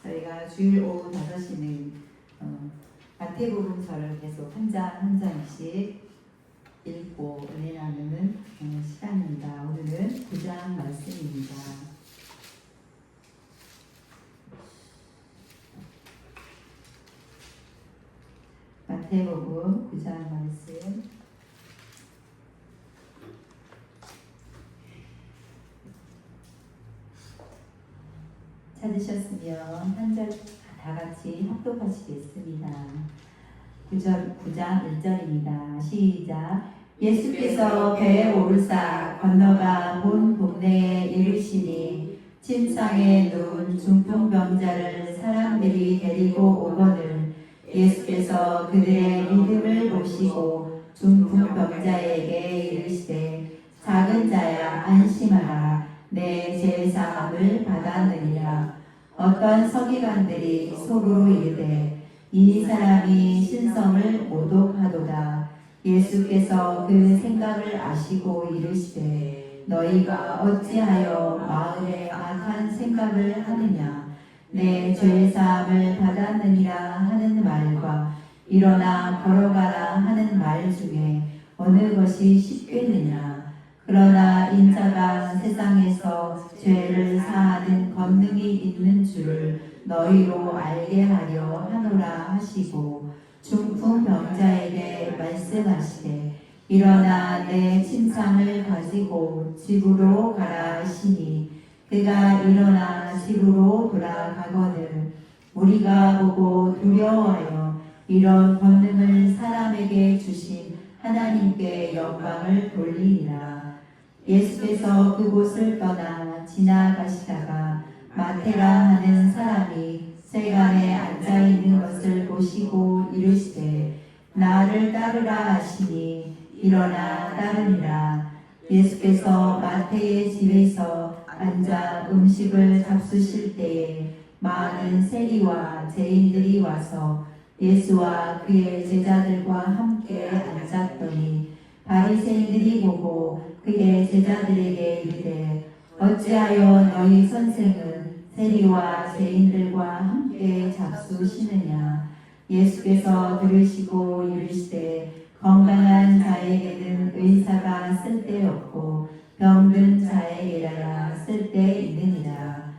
저희가 주일 오후 5시는 마태복음서를 계속 한 장씩 읽고 은혜 나누는 시간입니다. 오늘은 9장 말씀입니다. 마태복음 9장 말씀 찾으셨으면 한 절 다 같이 합독하시겠습니다. 9장 1절입니다. 시작. 예수께서 배에 오르사 건너가 본 동네에 이르시니 침상에 누운 중풍병자를 사람들이 데리고 오거늘 예수께서 그들의 믿음을 보시고 중풍병자에게 이르시되 작은 자야 안심하라 내 죄사함을 받았느니라. 어떤 서기관들이 속으로 이르되 이 사람이 신성을 모독하도다. 예수께서 그 생각을 아시고 이르시되 너희가 어찌하여 마음에 악한 생각을 하느냐. 내 죄사함을 받았느니라 하는 말과 일어나 걸어가라 하는 말 중에 어느 것이 쉽겠느냐. 그러나 인자가 세상에서 죄를 사하는 권능이 있는 줄을 너희로 알게 하려 하노라 하시고 중풍병자에게 말씀하시되 일어나 내 침상을 가지고 집으로 가라 하시니 그가 일어나 집으로 돌아가거늘 무리가 보고 두려워하여 이런 권능을 사람에게 주신 하나님께 영광을 돌리니라. 예수께서 그곳을 떠나 지나가시다가 마태라 하는 사람이 세간에 앉아있는 것을 보시고 이르시되 나를 따르라 하시니 일어나 따르니라. 예수께서 마태의 집에서 앉아 음식을 잡수실 때에 많은 세리와 죄인들이 와서 예수와 그의 제자들과 함께 앉았더니 바리새인들이 보고 그의 제자들에게 이르되 어찌하여 너희 선생은 세리와 죄인들과 함께 잡수시느냐. 예수께서 들으시고 이르시되 건강한 자에게는 의사가 쓸데없고 병든 자에게라야 쓸데있느니라.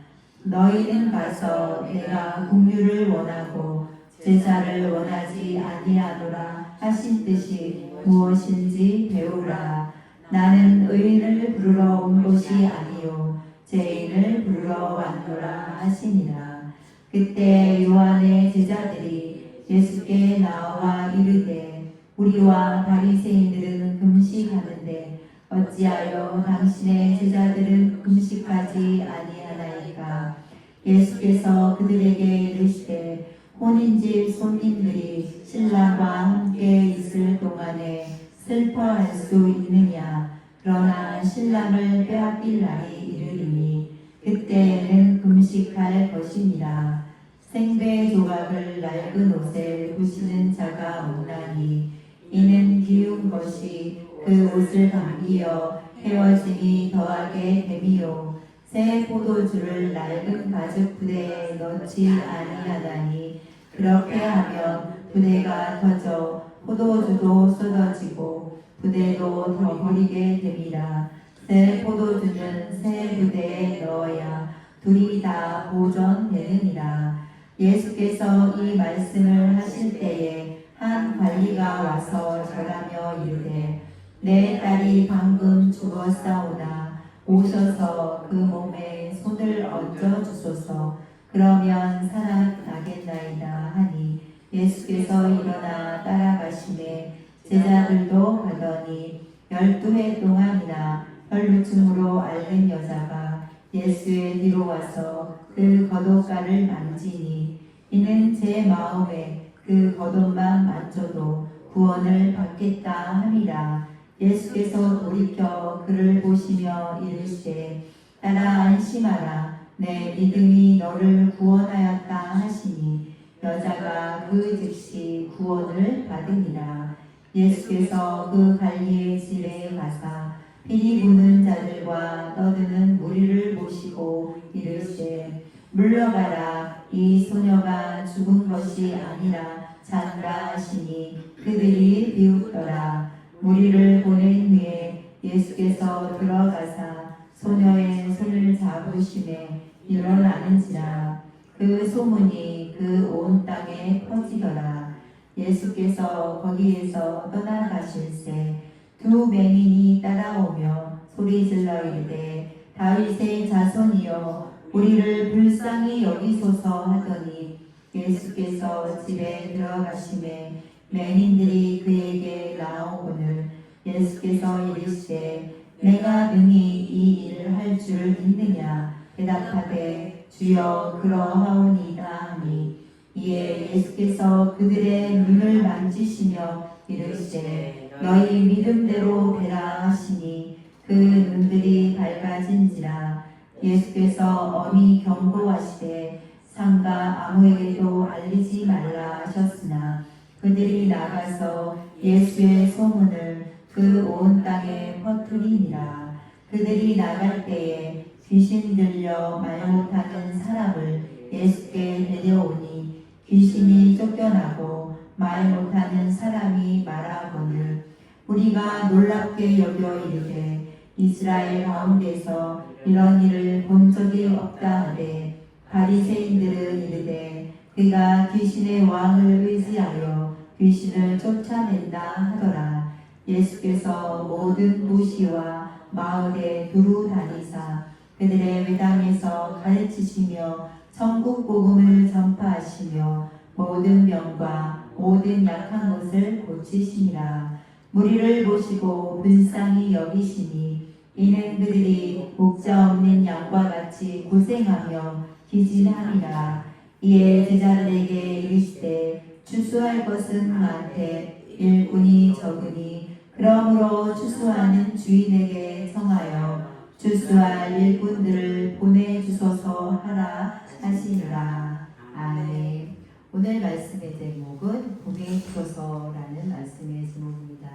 너희는 가서 내가 긍휼을 원하고 제사를 원하지 아니하노라 하신 뜻이 무엇인지 배우라. 나는 의인을 부르러 온 것이 아니요 죄인을 부르러 왔노라 하시니라. 그때 요한의 제자들이 예수께 나와 이르되 우리와 바리새인들은 금식하는데 어찌하여 당신의 제자들은 금식하지 아니하나이까. 예수께서 그들에게 이르시되 혼인집 손님들이 신랑과 함께 있을 동안에 슬퍼할 수 있느냐. 그러나 신랑을 빼앗길 날이 이르리니 그때에는 금식할 것이니라. 생배 조각을 낡은 옷에 붙이는 자가 없나니 이는 기운 것이 그 옷을 당기어 헤어짐이 더하게 됨이요 새 포도주를 낡은 가죽 부대에 넣지 아니하다니 그렇게 하면 부대가 터져 포도주도 쏟아지고 부대도 더 버리게 됨이라. 새 포도주는 새 부대에 넣어야 둘이 다 보존되느니라. 예수께서 이 말씀을 하실 때에 한 관리가 와서 절하며 이르되 내 딸이 방금 죽었사오나 오셔서 그 몸에 손을 얹어 주소서. 그러면 살아나겠나이다 하니 예수께서 일어나 따라가시매 제자들도 가더니 12해 동안이나 혈루증으로 앓는 여자가 예수의 뒤로 와서 그 겉옷가를 만지니 이는 제 마음에 그 겉옷만 만져도 구원을 받겠다 함이라. 예수께서 돌이켜 그를 보시며 이르시되 따라 안심하라 내 믿음이 너를 구원하였다 하시니 여자가 그 즉시 구원을 받으니라. 예수께서 그 관리의 집에 가사 피리 부는 자들과 떠드는 무리를 보시고 이르시되 물러가라 이 소녀가 죽은 것이 아니라 잔다 하시니 그들이 비웃더라. 무리를 보낸 후에 예수께서 들어가사 소녀의 손을 잡으심에 일어나는지라. 그 소문이 그 온 땅에 퍼지더라. 예수께서 거기에서 떠나가실새 두 맹인이 따라오며 소리질러 이르되 다윗의 자손이여 우리를 불쌍히 여기소서 하더니 예수께서 집에 들어가심에 맹인들이 그에게 나오거늘 예수께서 이르시되 내가 능히 이 일을 할 줄 믿느냐 대답하되 주여 그러하오니이다 하니 이에 예수께서 그들의 눈을 만지시며 이르시되 너희 믿음대로 되라 하시니 그 눈들이 밝아진지라. 예수께서 엄히 경고하시되 상가 아무에게도 알리지 말라 하셨으나 그들이 나가서 예수의 소문을 그 온 땅에 퍼뜨리니라. 그들이 나갈 때에 귀신 들려 말 못하는 사람을 예수께 데려오니 귀신이 쫓겨나고 말 못하는 사람이 말하거늘 우리가 놀랍게 여겨 이르되 이스라엘 가운데서 이런 일을 본 적이 없다 하되 바리새인들은 이르되 그가 귀신의 왕을 의지하여 귀신을 쫓아낸다 하더라. 예수께서 모든 무시와 마을에 두루 다니사 그들의 회당에서 가르치시며 천국 복음을 전파하시며 모든 병과 모든 약한 것을 고치시니라. 무리를 보시고 불쌍히 여기시니 이는 그들이 목자 없는 양과 같이 고생하며 기진하니라. 이에 제자들에게 이르시되 추수할 것은 많되 일꾼이 적으니 그러므로 추수하는 주인에게 청하여 추수할 일꾼들을 보내주소서 하라 하시니라. 아멘. 오늘 말씀의 제목은 보내주소서라는 말씀의 제목입니다.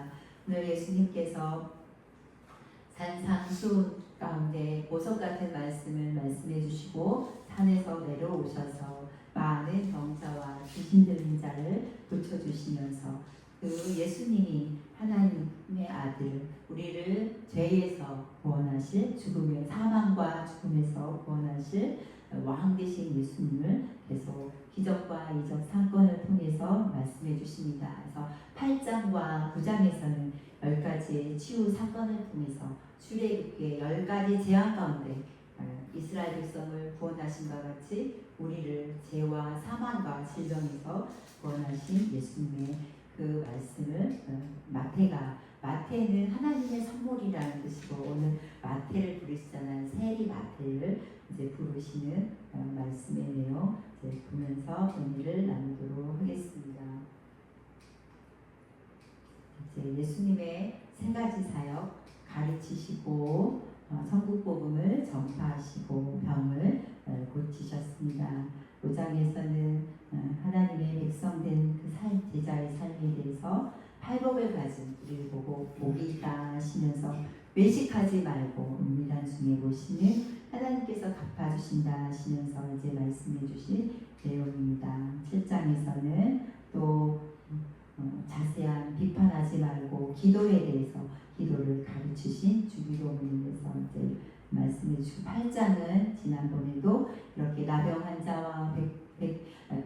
오늘 예수님께서 산상수훈 가운데 보석 같은 말씀을 말씀해 주시고 산에서 내려오셔서 많은 병자와 귀신 들린 자를 고쳐주시면서 그 예수님이 하나님의 아들 우리를 죄에서 구원하실 죽음의 사망과 죽음에서 구원하실 왕 되신 예수님을 계속 기적과 이적 사건을 통해서 말씀해 주십니다. 그래서 8장과 9장에서는 10가지의 치유 사건을 통해서 출애굽기의 10가지 재앙 가운데 이스라엘 백성을 구원하신 것 같이 우리를 죄와 사망과 질병에서 구원하신 예수님의 그 말씀을 마태는 하나님의 선물이라는 뜻이고 오늘 마태를 부르시잖아요. 세리 마태를 이제 부르시는 말씀의 내용 이제 보면서 은혜를 나누도록 하겠습니다. 이제 예수님의 세 가지 사역 가르치시고 천국 복음을 전파하시고 병을 고치셨습니다. 5장에서는 하나님의 백성된 그 제자의 삶에 대해서 팔복을 가진 우리를 보고 복이 있다 하시면서 외식하지 말고 은밀한 중에 보시는 하나님께서 갚아주신다 하시면서 이제 말씀해 주신 내용입니다. 7장에서는 또 자세한 비판하지 말고 기도에 대해서 기도를 가르치신 주기도문에서 이제 말씀해 주시고 8장은 지난번에도 이렇게 나병 환자와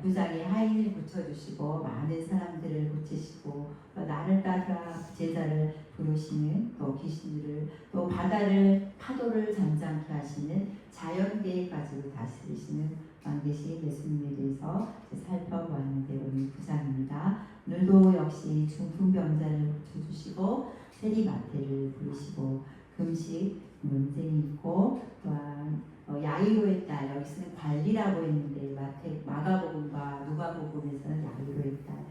9장에 하인을 고쳐주시고 많은 사람들을 고치시고 또 나를 따라 제자를 부르시는 또 귀신들을 또 바다를 파도를 잠잠케 하시는 자연계획까지도 다스리시는 왕되신 예수님에 대해서 살펴보았는데 오늘 9장입니다. 오늘도 역시 중풍병자를 고쳐주시고 세리마태를 부르시고 금식 논쟁이 있고 또한 야이로의 딸 여기서는 관리라고 했는데 마가복음과 누가복음에서는 야이로의 딸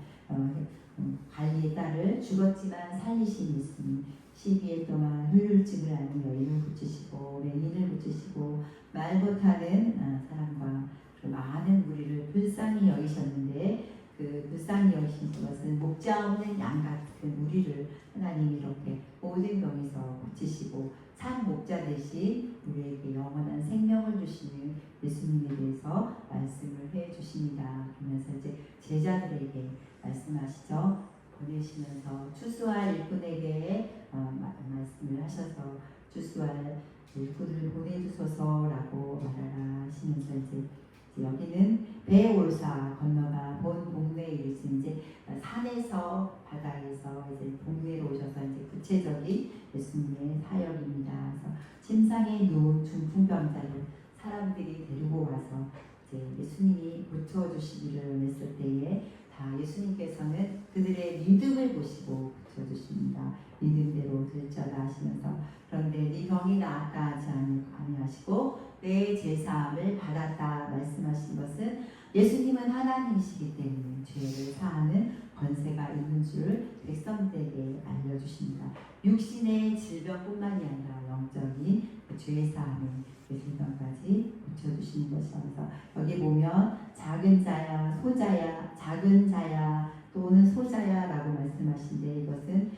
관리의 딸을 죽었지만 살리신 예수님 12일 동안 혈류증을 앓는 여인을 고치시고 맹인을 고치시고 말 못하는 사람과 많은 우리를 불쌍히 여기셨는데 그 불쌍히 여기신 것은 목자 없는 양 같은 우리를 하나님이 이렇게 모든 병에서 고치시고 참 목자 대신 우리에게 영원한 생명을 주시는 예수님에 대해서 말씀을 해 보내주십니다. 그러면서 이제 제자들에게 말씀하시죠. 보내시면서 추수할 일꾼에게 말씀을 하셔서 추수할 일꾼을 보내주소서라고 말하라 하시면서 이제 여기는 배 올사 건너가 본 동네에 이르신 이제 산에서 바다에서 이제 동네로 오셔서 이제 구체적인 예수님의 사역입니다. 그래서 침상에 누운 중풍병자를 사람들이 데리고 와서 이제 예수님이 고쳐주시기를 했을 때에 다 예수님께서는 그들의 믿음을 보시고 고쳐주십니다. 믿음대로 될지어다 하시면서 그런데 네 병이 나았다 하지 아니하시고 내 제사함을 받았다 말씀하신 것은 예수님은 하나님이시기 때문에 죄를 사하는 권세가 있는 줄 백성들에게 알려주십니다. 육신의 질병뿐만이 아니라 영적인 죄사함을 질병까지 고쳐주시는 것이라서 여기 보면 작은 자야 소자야 작은 자야 또는 소자야라고 말씀하신데 이것은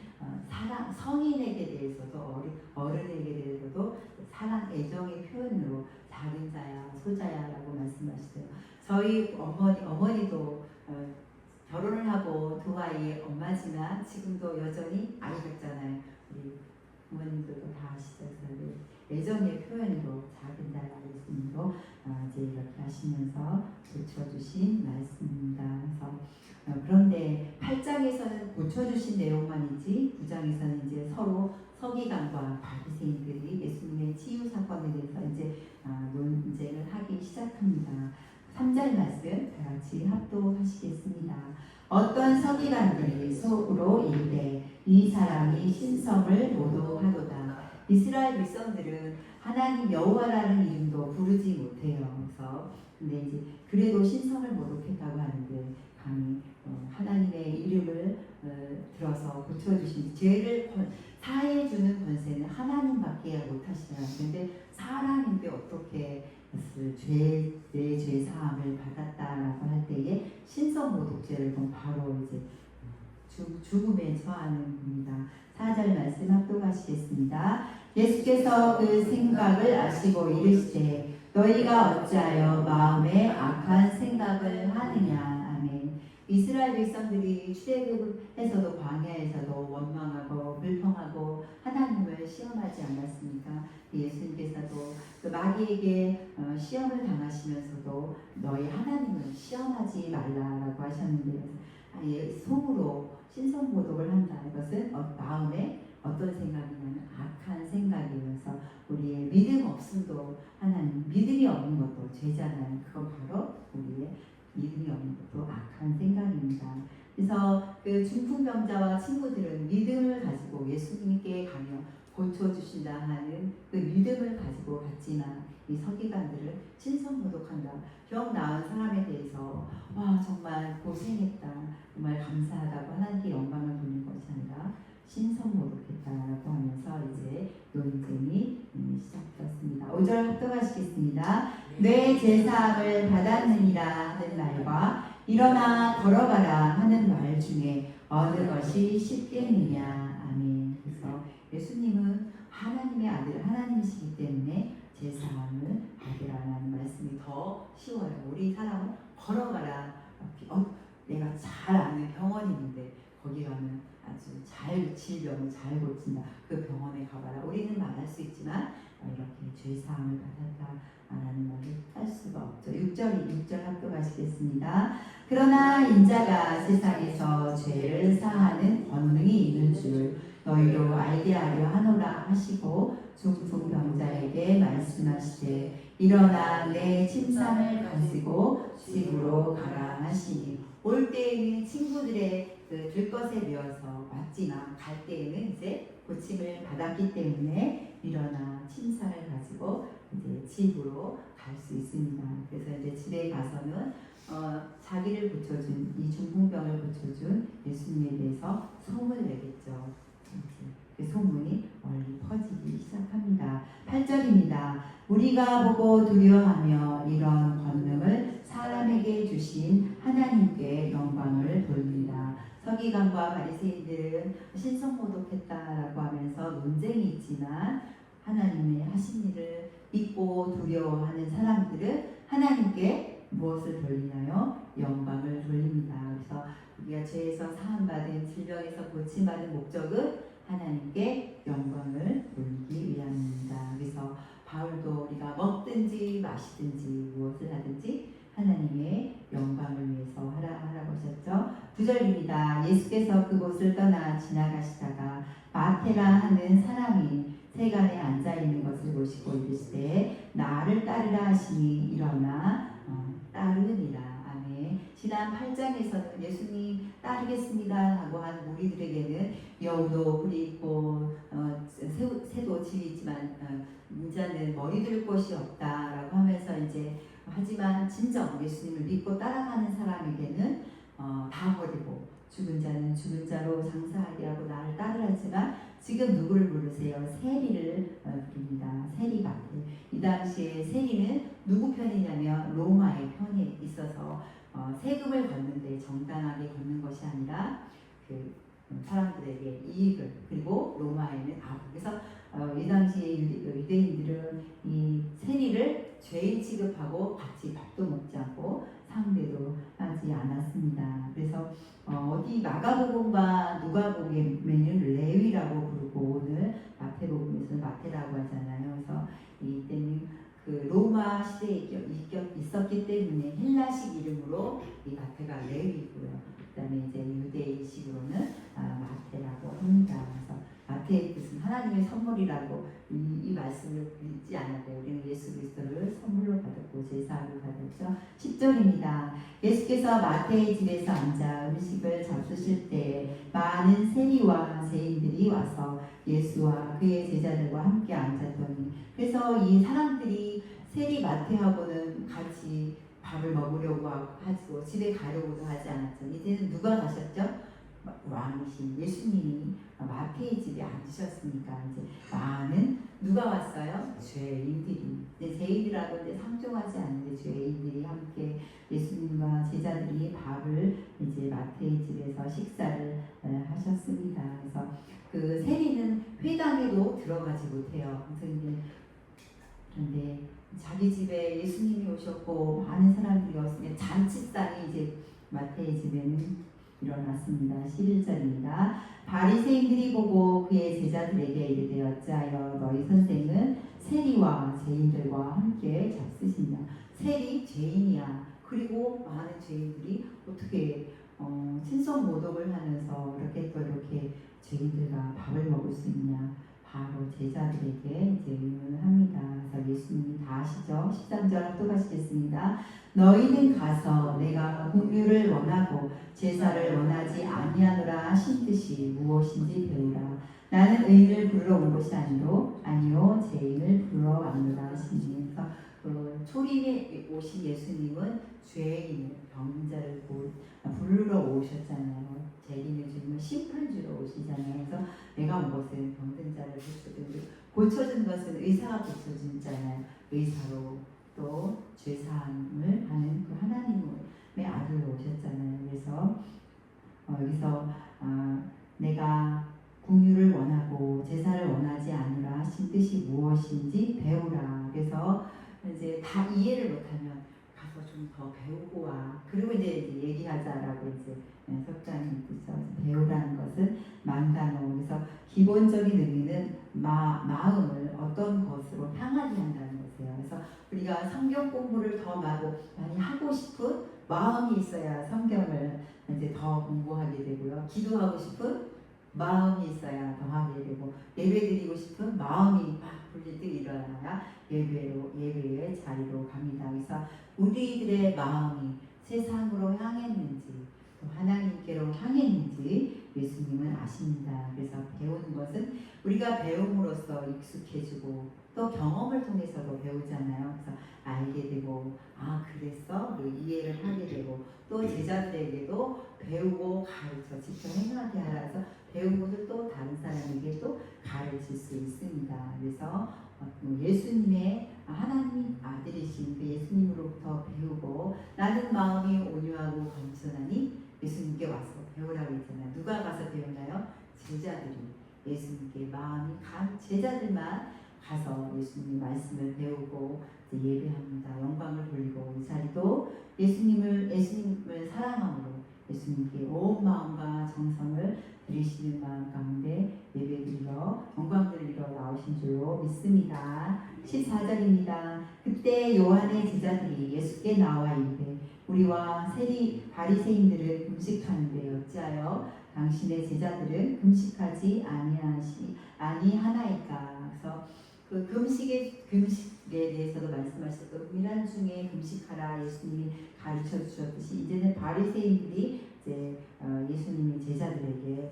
사랑 성인에게 대해서도 어른에게 대해서도 사랑 애정의 표현으로 작은 자야 소자야라고 말씀하시죠. 저희 어머니도 결혼을 하고 두 아이의 엄마지만 지금도 여전히 아이 같잖아요. 우리 부모님들도 다 아시죠. 애정의 표현으로 작은 자야 예수님으로 이제 이렇게 하시면서 고쳐주신 말씀입니다. 그래서 그런데 8장에서는 고쳐주신 내용만이지 9장에서는 이제 서로 서기관과 바리새인들이 예수님의 치유 사건에 대해서 이제 논쟁을 하기 시작합니다. 3절 말씀 다 같이 합독하시겠습니다. 어떤 서기관들이 속으로 이르되 이 사람이 신성을 모독하도다. 이스라엘 백성들은 하나님 여호와라는 이름도 부르지 못해요. 그래서 근데 이제 그래도 신성을 모독했다고 하는데 감히 하나님의 이름을 들어서 고쳐주신 죄를 사해주는 권세는 하나님밖에 못하시잖아요. 근데 사람인데 어떻게 내 죄 사함을 받았다라고 할 때에 신성 모독죄를 바로 이제 죽음에 처하는 겁니다. 4절 말씀 합독하시겠습니다. 예수께서 그 생각을 아시고 이르시되 너희가 어찌하여 마음에 악한 생각을 하느냐. 아멘. 이스라엘 백성들이 출애굽에서도 광야에서도 원망하고 불평하고 하나님을 시험하지 않았습니까? 예수님께서도 그 마귀에게 시험을 당하시면서도 너희 하나님을 시험하지 말라라고 하셨는데 속으로 신성모독을 한다. 이것은 마음에 어떤 생각이냐면 악한 생각이어서 우리의 믿음 없음도 하나님 믿음이 없는 것도 죄잖아요. 그건 바로 우리의 믿음이 없는 것도 악한 생각입니다. 그래서 그 중풍병자와 친구들은 믿음을 가지고 예수님께 가며 고쳐주신다 하는 그 믿음을 가지고 갔지만 이 서기관들은 신성모독한다. 병 나은 사람에 대해서 와 정말 고생했다. 정말 감사하다고 하나님께 영광을 돌리는 것이 아니라 신성모독했다라고 하면서 이제 논쟁이 시작되었습니다. 5절 합독하시겠습니다. 내 제사함을 받았느니라 하는 말과 일어나 걸어가라 하는 말 중에 어느 것이 쉽겠느냐. 아멘. 그래서 예수님은 하나님의 아들 하나님이시기 때문에 제사함을 받으라는 말씀이 더 쉬워요. 우리 사람은 걸어가라. 내가 잘 아는 병원이 있는데 거기 가면 아주 잘 질병을 잘 고친다. 그 병원에 가봐라. 우리는 말할 수 있지만 이렇게 죄사함을 받았다라는 말을 할 수가 없죠. 6절 합독하시겠습니다. 그러나 인자가 세상에서 죄를 사하는 권능이 있는 줄 너희로 알게 하려 하노라 하시고 중풍병자에게 말씀하시되 일어나 내 침상을 가지고 집으로 가라 하시니 올 때에는 친구들의 들것에 매어서 왔지만 갈 때에는 이제 고침을 받았기 때문에 일어나 침상을 가지고 이제 집으로 갈 수 있습니다. 그래서 이제 집에 가서는 자기를 고쳐준 이 중풍병을 고쳐준 예수님에 대해서 소문을 내겠죠. 그 소문이 멀리 퍼지기 시작합니다. 8절입니다. 우리가 보고 두려워하며 이런 권능을 사람에게 주신 하나님께 영광을 돌립니다. 서기관과 바리새인들은 신성모독했다라고 하면서 논쟁이 있지만 하나님의 하신 일을 믿고 두려워하는 사람들은 하나님께 무엇을 돌리나요? 영광을 돌립니다. 그래서 우리가 죄에서 사함받은 질병에서 고침받은 목적은 하나님께 영광을 돌리기 위함입니다. 그래서 바울도 우리가 먹든지 마시든지 무엇을 하든지 하나님의 영광을 위해서 하라고 하셨죠. 9절입니다. 예수께서 그곳을 떠나 지나가시다가 마테라 하는 사람이 세간에 앉아있는 것을 보시고 이르시되 나를 따르라 하시니 일어나 따르니라. 아멘. 지난 8장에서는 예수님 따르겠습니다 하고 한 무리들에게는 여우도 뿔이 있고 새도 질이 있지만 인자는 머리 둘 곳이 없다라고 하면서 이제 하지만 진정 예수님을 믿고 따라가는 사람에게는 다 버리고 죽은 자는 죽은 자로 장사하게 하고 나를 따르라지만 지금 누구를 부르세요? 세리를 부릅니다. 세리 같은. 이 당시에 세리는 누구 편이냐면 로마의 편에 있어서 세금을 걷는데 정당하게 걷는 것이 아니라 그 사람들에게 이익을 그리고 로마에는 그래서 이 당시에 유대인들은 이 세리를 죄인 취급하고 같이 밥도 먹지 않고 상대도 하지 않았습니다. 그래서 어디 마가복음과 누가복음에는 레위라고 부르고 오늘 마태복음에서는 마태라고 하잖아요. 그래서 이때는 그 로마 시대에 있었기 때문에 헬라식 이름으로 이 마태가 레위고요. 그다음에 이제 유대인식으로는 마태라고 합니다. 그래서 마태의 뜻은 하나님의 선물이라고 이 말씀을 믿지 않았대요. 우리는 예수 그리스도를 선물로 받았고 제사를 받았죠. 10절입니다. 예수께서 마태의 집에서 앉아 음식을 잡수실 때 많은 세리와 죄인들이 와서 예수와 그의 제자들과 함께 앉았더니 그래서 이 사람들이 세리 마태하고는 같이 밥을 먹으려고 하고 집에 가려고도 하지 않았죠. 이제는 누가 가셨죠? 왕이신 예수님이 마태의 집에 앉으셨으니까 이제 많은 누가 왔어요? 죄인들이. 죄인들하고 이제 상종하지 않는데 죄인들이 함께 예수님과 제자들이 밥을 이제 마태의 집에서 식사를 하셨습니다. 그래서 그 세리는 회당에도 들어가지 못해요. 그런데 자기 집에 예수님이 오셨고 많은 사람들이 왔으면 잔치상이 이제 마태의 집에는 일어났습니다. 11절입니다. 바리새인들이 보고 그의 제자들에게 이르되 어찌하여 너희 선생은 세리와 죄인들과 함께 잡수시냐. 세리 죄인이야. 그리고 많은 죄인들이 어떻게 신성모독을 하면서 이렇게 죄인들과 밥을 먹을 수 있냐. 바로 제자들에게 이제 의문을 합니다. 그래서 예수님이 다 아시죠? 13절 또 가시겠습니다. 너희는 가서 내가 긍휼을 원하고 제사를 원하지 아니하노라 하신 뜻이 무엇인지 배우라. 나는 의인을 부르러 온 것이 아니요 죄인을 부르러 왔노라 하시니. 그래서 초림에 오신 예수님은 죄인을 병자를 부르러 오셨잖아요. 재림의 주님은 심판주로 오시잖아요. 그래서 내가 온 것은 병든 자를 고쳐준 것은 의사가 고쳐주잖아요. 의사로 또 죄사함을 하는 그 하나님의 아들로 오셨잖아요. 그래서 여기서 내가 긍휼을 원하고 제사를 원하지 않으라 하신 뜻이 무엇인지 배우라. 그래서 이제 다 이해를 못하면 가서 좀 더 배우고 와. 그리고 이제 얘기하자라고 이제 석장님 뜻이죠. 배우라는 것은 망다노. 그래서 기본적인 의미는 마음을 어떤 것으로 향하게 한다는 것이에요. 그래서 우리가 성경 공부를 더 많이 하고 싶은 마음이 있어야 성경을 이제 더 공부하게 되고요. 기도하고 싶은 마음이 있어야 더 하게 되고 예배드리고 싶은 마음이 막 불릴 때 일어나야 예배의 자리로 갑니다. 그래서 우리들의 마음이 세상으로 향했는지 또 하나님께로 향했는지 예수님은 아십니다. 그래서 배우는 것은 우리가 배움으로써 익숙해지고 또 경험을 통해서도 배우잖아요. 그래서 알게 되고 그랬어? 이해를 하게 되고 또 제자들에게도 배우고 가르쳐 직접 행하게 하라서 배운 것을 또 다른 사람에게 또 가르칠 수 있습니다. 그래서 예수님의 하나님 아들이신 그 예수님으로부터 배우고 나는 마음이 온유하고 겸손하니 예수님께 와서 배우라고 했잖아요. 누가 가서 배우나요? 제자들이 예수님께 마음이 간 제자들만 가서 예수님 말씀을 배우고 이제 예배합니다. 영광을 돌리고 이 자리도 예수님을 사랑함으로 예수님께 온 마음과 정성을 드리시는 마음 가운데 예배드리러 영광 드리러 나오신 줄로 믿습니다. 14절입니다. 그때 요한의 제자들이 예수께 나와 이르되 우리와 바리새인들은 금식하는데 어찌하여 당신의 제자들은 금식하지 아니하나이까. 그래서 그 금식에 대해서도 말씀하셨고 금일한 중에 금식하라 예수님이 가르쳐 주셨듯이 이제는 바리새인들이 이제 예수님의 제자들에게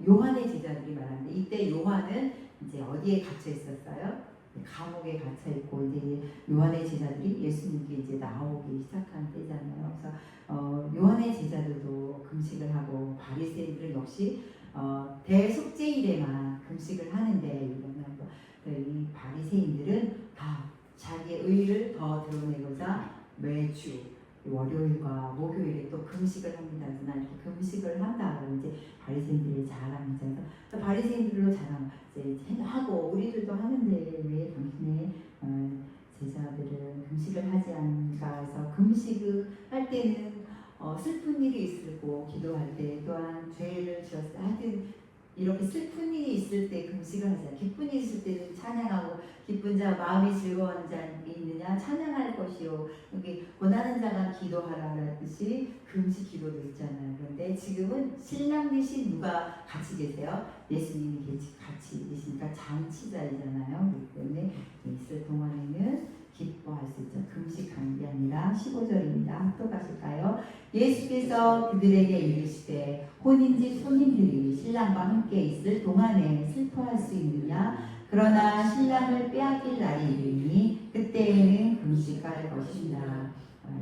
요한의 제자들이 말하는데 이때 요한은 이제 어디에 갇혀 있었어요? 감옥에 갇혀 있고 이제 요한의 제자들이 예수님께 이제 나오기 시작한 때잖아요. 그래서 요한의 제자들도 금식을 하고 바리새인들은 역시 대속죄일에만 금식을 하는데 이 바리새인들은 다 자기의 의를 더 드러내고자 매주 월요일과 목요일에 또 금식을 합니다. 그래서 난 이렇게 금식을 한다. 이제 바리새인들의 자랑이죠. 바리새인들로 자랑 이제 하고 우리들도 하는데 왜 당신의 제자들은 금식을 하지 않는가 해서 금식을 할 때는 슬픈 일이 있고 기도할 때 또한 죄를 지었을 때 하여튼 이렇게 슬픈 일이 있을 때 금식을 하잖아요. 기쁜 일이 있을 때는 찬양하고 기쁜 자 마음이 즐거운 자 있느냐 찬양할 것이요. 여기 고난하는 자가 기도하라는 뜻이 금식 기도도 있잖아요. 그런데 지금은 신랑 대신 누가 같이 계세요? 예수님이 같이 계시니까 잔치자이잖아요. 그렇기 때문에 있을 동안에는 기뻐할 수 있죠. 금식하는 게 아니라 15절입니다. 또 가실까요? 예수께서 그들에게 이르시되 혼인집 손님들이 신랑과 함께 있을 동안에 슬퍼할 수 있느냐? 그러나 신랑을 빼앗길 날이 이르니 그때에는 금식할 것이다.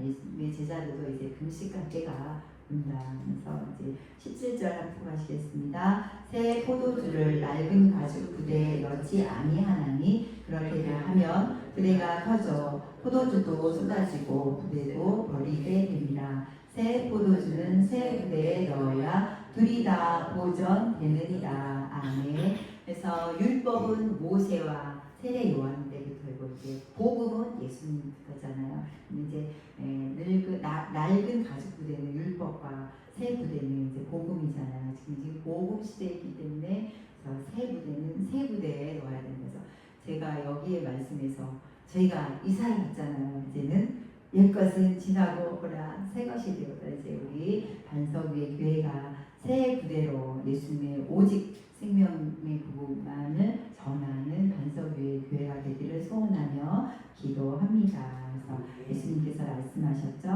예수님의 제자들도 이제 금식할 때가 온다. 그래서 이제 17절 한번 가시겠습니다. 새 포도주를 낡은 가죽 부대에 넣지 아니하나니 그렇게 하면 부대가 터져 포도주도 쏟아지고 부대도 버리게 됩니다. 새 포도주는 새 부대에 넣어야 둘이 다 보존되느니라. 아멘. 그래서 율법은 모세와 세례 요한 때부터 이제 복음은 예수님 거잖아요. 이제 낡은 가죽 부대는 율법과 새 부대는 이제 복음이잖아요. 지금 복음 시대이기 때문에 새 부대는 새 부대에 넣어야 된다. 제가 여기에 말씀에서 저희가 이사를 갔잖아요. 이제는 옛것은 지나고 보라 새 것이 되었다. 이제 우리 반석위의 교회가 새 부대로 예수님의 오직 생명의 복음만을 전하는 반석위의 교회가 되기를 소원하며 기도합니다. 그래서 예수님께서 말씀하셨죠.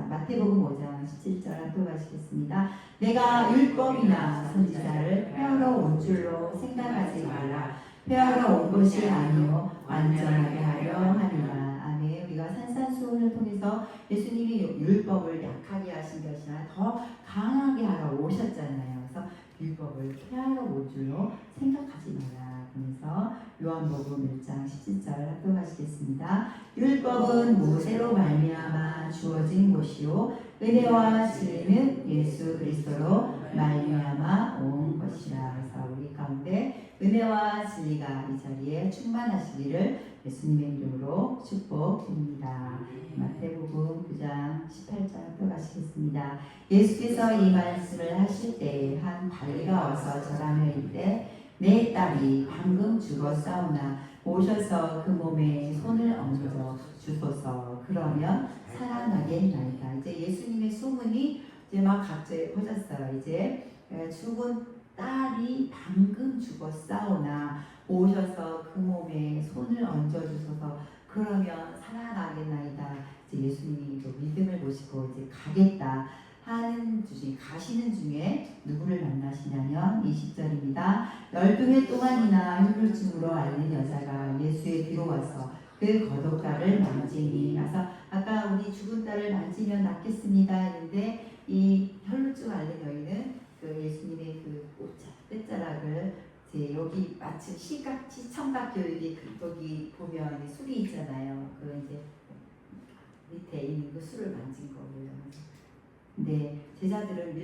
마태복음 5장 17절 또 가시겠습니다. 내가 율법이나 선지자를 폐하러 온 줄로 생각하지 말라. 폐하러 온 것이 아니요 완전하게 하려 함이라. 아멘. 우리가 산산수훈을 통해서 예수님이 율법을 약하게 하신 것이 아니라 더 강하게 하러 오셨잖아요. 그래서 율법을 폐하러 올 줄로 생각하지 마라. 그래서 요한복음 1장 17절 또 가시겠습니다. 율법은 모세로 말미암아 주어진 것이요 은혜와 진리는 예수 그리스도로 말미암아 온 것이라. 그래서 우리 가운데 은혜와 진리가 이 자리에 충만하시기를 예수님의 이름으로 축복드립니다. 마태복음 9장 18절 또 가시겠습니다. 예수께서 이 말씀을 하실 때 한 관리가 와서 절하며 이르되 내 딸이 방금 죽었사오나 오셔서 그 몸에 손을 얹어 주소서. 그러면 살아나겠나이다. 이제 예수님의 소문이 이제 막 각처에 퍼졌어요. 이제 죽은 딸이 방금 죽었사오나 오셔서 그 몸에 손을 얹어 주소서. 그러면 살아나겠나이다. 이제 예수님이 또 믿음을 보시고 이제 가겠다 하는 가시는 중에 누구를 만나시냐면 20절입니다. 12해 동안이나 흉물증으로 앓는 여자가 예수의 뒤로 와서 그 겉옷가를 만지니. 그래서 아까 우리 죽은 딸을 만지면 낫겠습니다 했는데 이 혈루증 앓는 여인은 그 예수님의 그 떼자락을 이제 여기 마치 시청각교육이 여기 보면 술이 있잖아요. 그 이제 밑에 있는 그 술을 만진 거예요. 근데 제자들은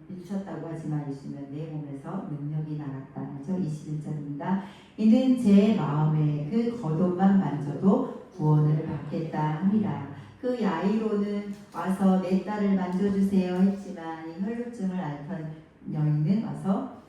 밀쳤다고 하지만 예수님은 내 몸에서 능력이 나갔다. 21절입니다. 이는 제 마음에 그 겉옷만 만져도 구원을 받겠다 합니다. 그 야이로는 와서 내 딸을 만져주세요 했지만 이 혈루증을 앓던 여인은 와서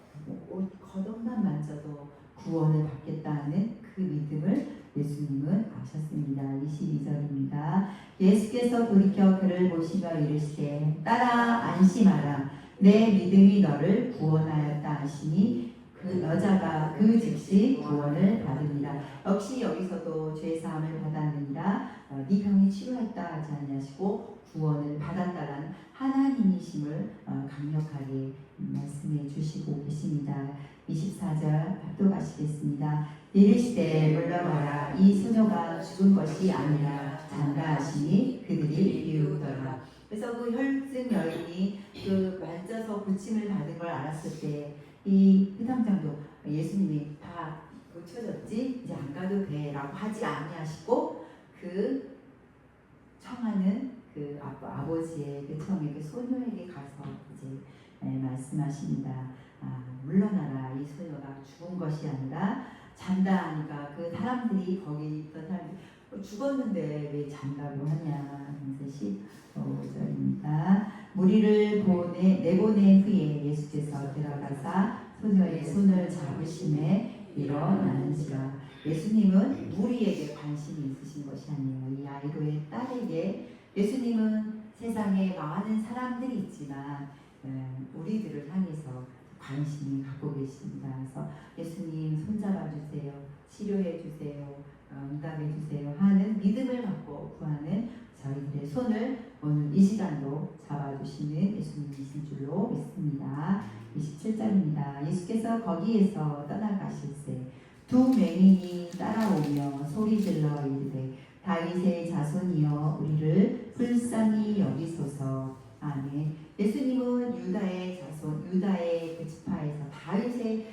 옷 겉옷만 만져도 구원을 받겠다는 그 믿음을 예수님은 아셨습니다. 22절입니다. 예수께서 돌이켜 그를 보시며 이르시되 딸아 안심하라 내 믿음이 너를 구원하였다 하시니 그 여자가 그 즉시 구원을 받으니라. 역시 여기서도 죄사함을 받았느니라 네 병이 치료했다 하지 아니하시고 구원을 받았다라는 하나님이심을 강력하게 말씀해 주시고 계십니다. 24절 또 가시겠습니다. 이르시되 물러가라 이 소녀가 죽은 것이 아니라 잔다 하시니 그들이 비웃더라. 그래서 그 혈증 여인이 그 만져서 고침을 받은 걸 알았을 때 이 회당장도 예수님이 다 고쳐졌지 이제 안 가도 돼라고 하지 아니하시고 그 청하는 그 아버지의 그 청의 그 소녀에게 가서 이제 말씀하십니다. 물러나라 이 소녀가 죽은 것이 아니라 잔다 하니까 그 사람들이 거기 있던 사람들이 죽었는데 왜 잔다고 하냐. 그래서 15절입니다. 무리를 내보낸 후에 예수께서 들어가사 소녀의 손을 잡으심에 일어나는지라. 예수님은 무리에게 관심이 있으신 것이 아니에요. 이 야이로의 딸에게 예수님은 세상에 많은 사람들이 있지만 우리들을 향해서 관심이 갖고 계십니다. 그래서 예수님 손잡아 주세요. 치료해 주세요. 응답해 주세요 하는 믿음을 갖고 구하는 저희들의 손을 오늘 이 시간도 잡아주시는 예수님이신 줄로 믿습니다. 27절입니다. 예수께서 거기에서 떠나가실새 두 맹인이 따라오며 소리질러 이르되 다윗의 자손이여 우리를 불쌍히 여기소서. 아멘. 예수님은 유다의 자손, 유다의 그 지파에서 다윗의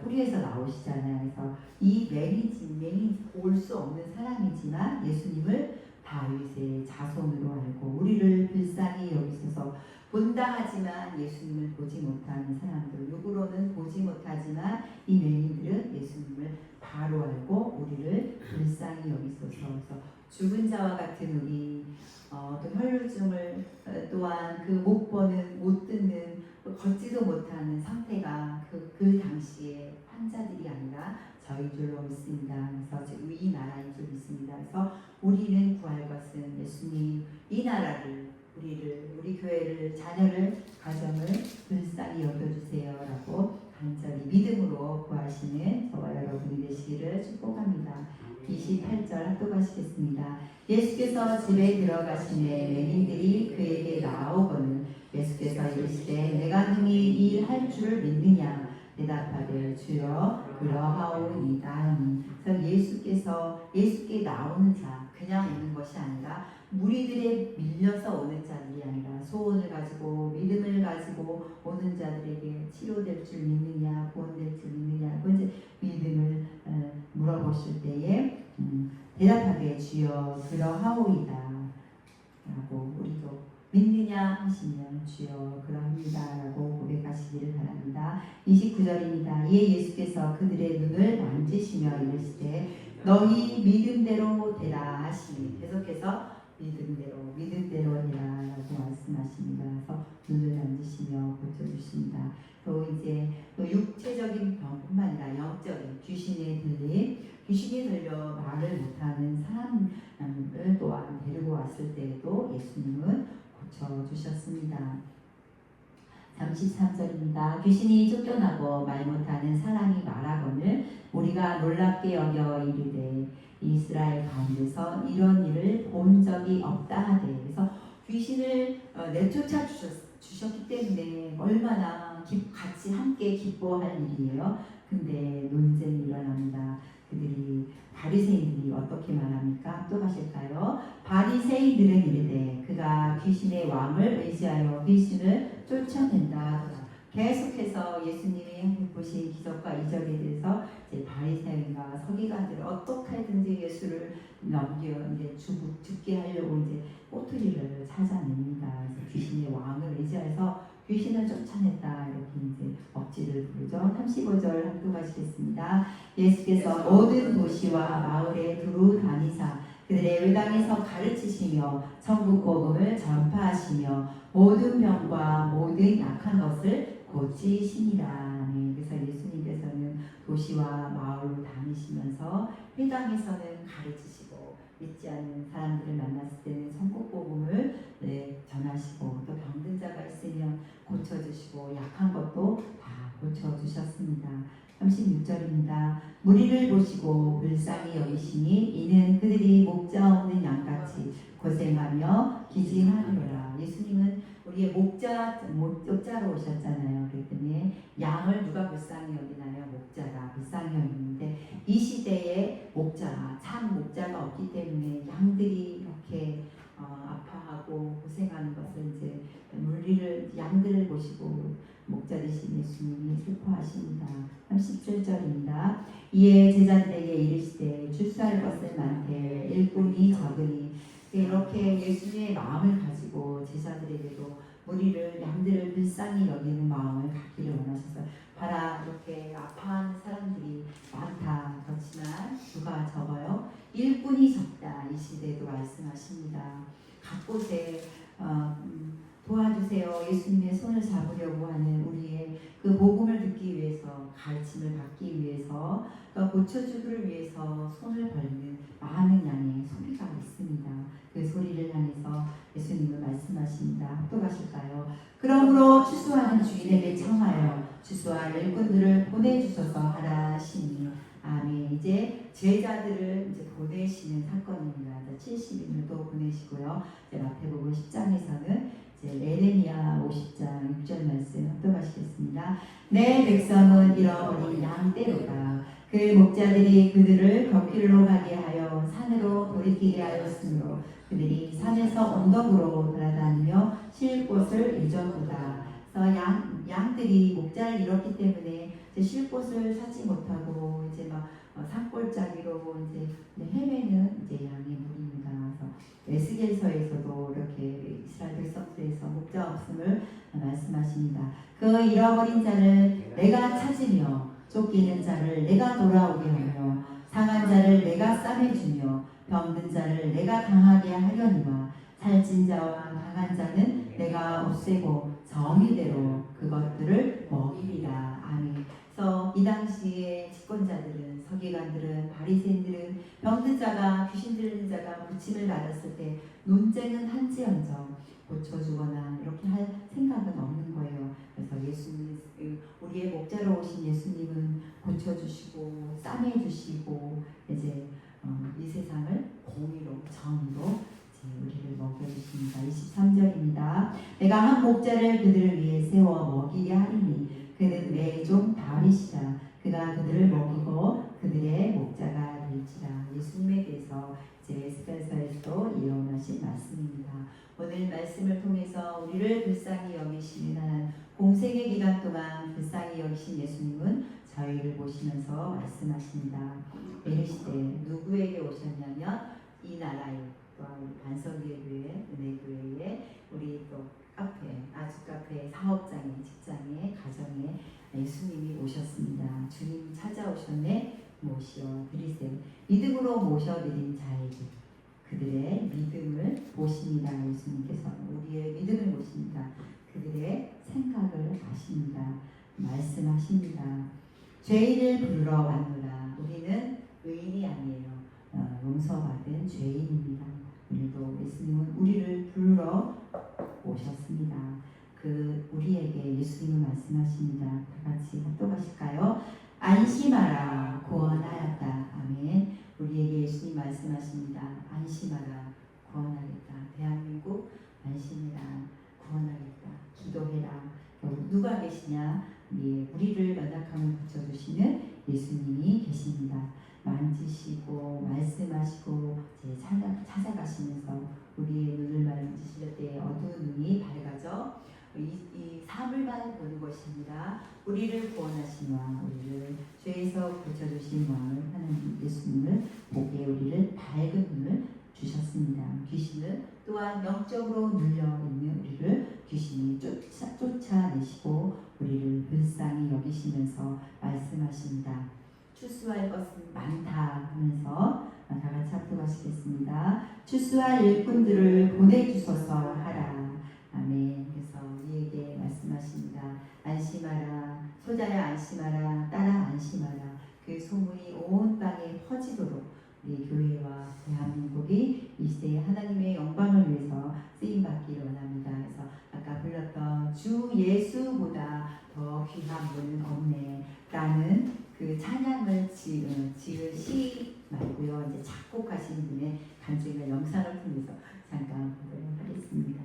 뿌리에서 나오시잖아요. 그래서 이 맹인 볼 수 없는 사람이지만 예수님을 다윗의 자손으로 알고 우리를 불쌍히 여기소서. 본다 하지만 예수님을 보지 못하는 사람들, 육으로는 보지 못하지만 이 맹인들은 예수님을 바로 알고 우리를 불쌍히 여기소서. 죽은 자와 같은 우리 또 혈루증을 또한 그 못 보는 못 듣는 걷지도 못하는 상태가 그 당시에 환자들이 아니라 저희 줄로 믿습니다. 그래서 이 나라인 줄 믿습니다. 그래서 우리는 구할 것은 예수님 이 나라를 우리 교회를 자녀를 가정을 불쌍히 여겨주세요라고 간절히 믿음으로 구하시는 저와 여러분이 되시기를 축복합니다. 28절 합독하시겠습니다. 예수께서 집에 들어가시매 맹인들이 그에게 나아오거늘 예수께서 이르시되 내가 능히 이 할 줄을 믿느냐 대답하되 주여 그러하오이다. 그래서 예수께 나오는 자 그냥 오는 것이 아니라 무리들에 밀려서 오는 자들이 아니라 소원을 가지고 믿음을 가지고 오는 자들에게 치료될 줄 믿느냐 구원될 줄 믿느냐고 이제 믿음을 물어보실 때에 대답하되 주여 그러하오이다 라고 우리도 믿느냐 하시면 주여 그러합니다 라고 고백하시기를 바랍니다. 29절입니다. 이에 예수께서 그들의 눈을 만지시며 이르시되 너희 믿음대로 되라 하시니 계속해서 믿음대로 되라 라고 말씀하십니다. 그래서 눈을 만지시며 고쳐주십니다. 또 이제 또 육체적인 병뿐만 아니라 영적인 귀신에 들려 말을 못하는 사람을 또한 데리고 왔을 때에도 예수님은 고쳐주셨습니다. 33절입니다. 귀신이 쫓겨나고 말 못하는 사람이 말하거늘 우리가 놀랍게 여겨 이르되 이스라엘 가운데서 이런 일을 본 적이 없다 하되. 그래서 귀신을 내쫓아 주셨기 때문에 얼마나 같이 함께 기뻐할 일이에요. 근데 논쟁이 일어납니다. 그들이 바리새인들이 어떻게 말합니까? 또 가실까요? 바리새인들은 이르되 그가 귀신의 왕을 의지하여 귀신을 쫓아낸다. 계속해서 예수님이 보신 기적과 이적에 대해서 이제 바리새인과 서기관들 어떻게든지 예수를 이제 죽게 하려고 이제 꼬투리를 찾아냅니다. 그래서 귀신의 왕을 의지해서 귀신을 쫓아냈다 이렇게 이제 억지를 부르죠. 35절 합독하시겠습니다. 예수께서 모든 도시와 마을에 두루 다니사 그들의 의당에서 가르치시며 천국 복음을 전파하시며 모든 병과 모든 약한 것을 고치시니라. 그래서 예수님께서는 도시와 마을로 다니시면서 회당에서는 가르치시고 믿지 않는 사람들을 만났을 때는 천국 복음을 전하시고 또 병든 자가 있으면 고쳐주시고 약한 것도 다 고쳐주셨습니다. 36절입니다. 무리를 보시고 불쌍히 여기시니 이는 그들이 목자 없는 양같이 고생하며 기지하노라. 예수님은 우리의 목자로 오셨잖아요. 그랬더니 양을 누가 불쌍히 여기나요? 목자가 불쌍히 여기는데 이 시대에 참 목자가 없기 때문에 양들이 이렇게 아파하고 고생하는 것을 이제 양들을 보시고 목자 되신 예수님이 슬퍼하십니다. 37절입니다. 이에 제자들에게 이르시되 출사할 것은 많되 일꾼이 적으니. 이렇게 예수님의 마음을 가지고 제자들에게도 양들을 불쌍히 여기는 마음을 갖기를 원하셔서 봐라 이렇게 아파하는 사람들이 많다. 그렇지만 누가 적어요? 일꾼이 적다. 이 시대에도 말씀하십니다. 각 곳에 도와주세요. 예수님의 손을 잡으려고 하는 우리의 그 복음을 듣기 위해서, 가르침을 받기 위해서, 고쳐주기를 위해서 손을 벌리는 많은 양의 소리가 있습니다. 그 소리를 향해서 예수님은 말씀하십니다. 합독하실까요? 그러므로 추수하는 주인에게 청하여 추수할 일꾼들을 보내주셔서 하라 하시니. 아멘. 이제 제자들을 이제 보내시는 사건입니다. 70인을 보내시고요. 이제 마태복음 10장에서는 에레미야 50장 6절 말씀 합독하시겠습니다. 내 백성은 잃어버린 양떼로다. 그 목자들이 그들을 걷길로 가게 하여 산으로 돌이키게 하였으므로 그들이 산에서 언덕으로 돌아다니며 쉴 곳을 잊었도다. 그래서 양들이 목자를 잃었기 때문에 쉴 곳을 찾지 못하고 이제 막 산골짜기로 이제 헤매는 이제 양의 무리입니다. 그래서 에스겔서에서도 이렇게 이스라엘 백성들에서 목자 없음을 말씀하십니다. 그 잃어버린 자를 내가 찾으며 쫓기는 자를 내가 돌아오게 하며 상한 자를 내가 싸매주며 병든 자를 내가 강하게 하려니와 살찐 자와 강한 자는 내가 없애고 정의대로 그것들을 먹이리라. 아멘. 그래서 이 당시에 집권자들은, 서기관들은, 바리새인들은 병든 자가, 귀신 들린 자가 고침을 받았을 때 논쟁은 한지언정 고쳐주거나 이렇게 할 생각은 없는 거예요. 그래서 예수님, 우리의 목자로 오신 예수님은 고쳐주시고 싸매주시고 이제 이 세상을 공의로, 정의로 우리를 먹여주십니다. 23절입니다. 내가 한 목자를 그들을 위해 세워 먹이게 하리니 그는 내 종 다윗이라. 그가 그들을 먹이고 그들의 목자가 될지라. 예수님에 대해서 이제 에스겔서에서도 예언하신 말씀입니다. 오늘 말씀을 통해서 우리를 불쌍히 여기시는 하나님, 공생의 기간 동안 불쌍히 여기신 예수님은 저희를 보시면서 말씀하십니다. 이르시되 누구에게 오셨냐면 이 나라에, 또한 반석의 교회, 은혜교회에, 우리 또 카페, 아주카페 사업장에, 직장에, 가정에 예수님이 오셨습니다. 주님 찾아오셨네. 모셔 드리세요. 믿음으로 모셔드린 자에게 그들의 믿음을 보십니다. 예수님께서는 우리의 믿음을 보십니다. 그들의 생각을 아십니다. 말씀하십니다. 죄인을 부르러 왔노라. 우리는 의인이 아니에요. 용서받은 죄인입니다. 오늘도 예수님은 우리를 부르러 오셨습니다. 우리에게 예수님은 말씀하십니다. 다 같이 합독하실까요? 안심하라, 구원하였다. 아멘. 우리에게 예수님 말씀하십니다. 안심하라, 구원하겠다. 대한민국 안심해라, 구원하겠다. 기도해라. 누가 계시냐? 우리를 연약함을 고쳐주시는 예수님이 계십니다. 만지시고 말씀하시고 찾아가시면서 우리의 눈을 만지실 때 어두운 눈이 밝아져 이 사물만 보는 것입니다. 우리를 구원하시는 우리를 죄에서 고쳐주신 마음을 하나님 예수님을 보게 우리를 밝은 눈을 주셨습니다. 귀신은 또한 영적으로 눌려있는 우리를 귀신이 쫓아내시고 우리를 불쌍히 여기시면서 말씀하십니다. 추수할 것은 많다 하면서 다 같이 합독하시겠습니다. 추수할 일꾼들을 보내주소서 하라. 아멘. 그래서 우리에게 말씀하십니다. 안심하라. 소자야 안심하라. 딸아 안심하라. 그 소문이 온 땅에 퍼지도록 우리 교회와 대한민국이 이 시대에 하나님의 영광을 위해서 쓰임받기를 원합니다. 그래서 아까 불렀던 주 예수보다 더 귀한 분은 없네 라는 그 찬양을 지은 시 말고요. 이제 작곡하신 분의 간증과 영상을 통해서 잠깐 보도록 하겠습니다.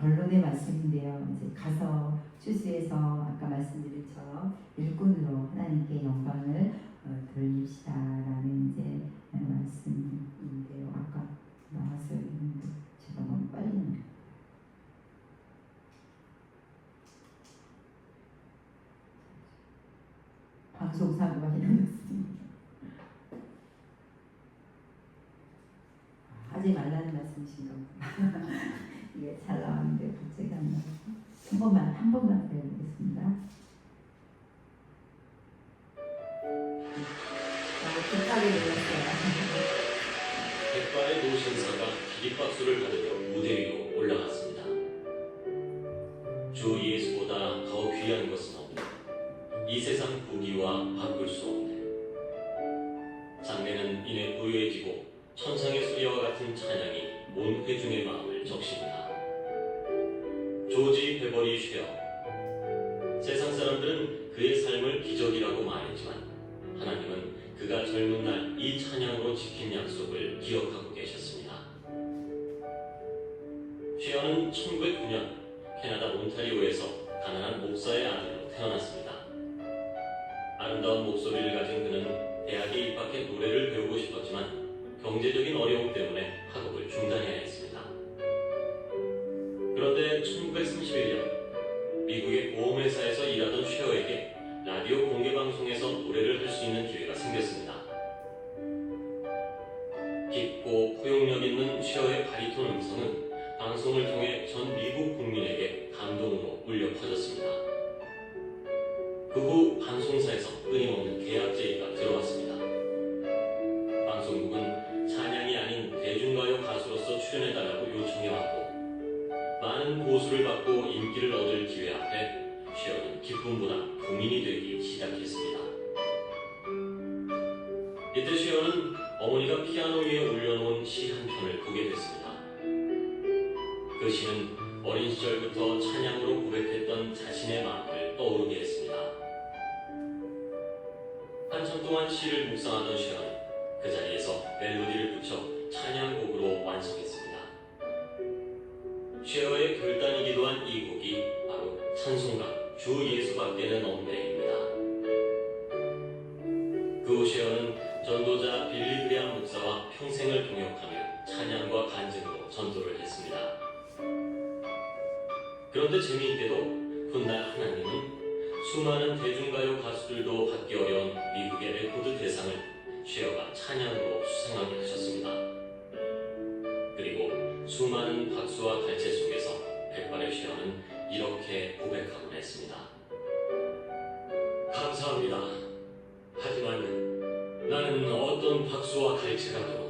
결론의 말씀인데요. 이제 가서 추수해서 아까 말씀드린처럼 일꾼으로 하나님께 영광을 돌립시다라는 이제 말씀인데요. 아까 나왔어요. 있는데 제가 너무 빨리 방송사고가 일어났습니다. 하지 말라는 말씀이신가 보다. 이게 잘 나왔는데 갑자기 안 나와서 한 번만 배워보겠습니다. 급하게 눌렀어요. 백발의 노신사가 기립박수를 받으며 무대 위로 올라갔습니다. 주 예수보다 더 귀한 것은 없네. 이 세상 부귀와 바꿀 수 없네. 장래는 이내 고요해지고 천상의 소리와 같은 찬양이 온 회중의 마음을 적십니다. 조지 베버리 쉐어. 세상 사람들은 그의 삶을 기적이라고 말했지만 하나님은 그가 젊은 날 이 찬양으로 지킨 약속을 기억하고 계셨습니다. 쉐어는 1909년 캐나다 온타리오에서 가난한 목사의 아들로 태어났습니다. 아름다운 목소리를 가진 그는 대학에 입학해 노래를 배우고 싶었지만 경제적인 어려움 때문에 학업을 중단해야 했습니다. 그런데 1931년 미국의 보험회사에서 일하던 쉐어에게 라디오 공개방송에서 노래를 할 수 있는 기회가 생겼습니다. 깊고 포용력 있는 쉐어의 바리톤 음성은 방송을 통해 전 미국 국민에게 감동으로 울려 퍼졌습니다. 그 후 방송사에서 끊임없는 계약 제의가 들어왔습니다. 방송국은 찬양이 아닌 대중가요 가수로서 출연해달라고 요청해왔고 많은 보수를 받고 인기를 얻을 기회 앞에 쉐어는 기쁨보다 고민이 되기 시작했습니다. 이때 쉐어는 어머니가 피아노 위에 올려놓은 시 한 편을 보게 됐습니다. 그 시는 어린 시절부터 찬양으로 고백했던 자신의 마음을 떠오르게 했습니다. 한참 동안 시를 묵상하던 쉐어는 그 자리에서 멜로디를 붙여 찬양곡으로 완성했습니다. 쉐어의 결단이기도 한 이 곡이 바로 찬송가 주 예수밖에는 없네입니다. 그 후 쉐어는 전도자 빌리 그레함 목사와 평생을 동역하며 찬양과 간증으로 전도를 했습니다. 그런데 재미있게도 훗날 하나님은 수많은 대중가요 가수들도 받기 어려운 미국의 레코드 대상을 쉐어가 찬양으로 수상하게 하셨습니다. 그리고 수많은 박수와 갈채 속에서 백발의 쉐어는 이렇게 고백하곤 했습니다. 감사합니다. 하지만 나는 어떤 박수와 갈채라도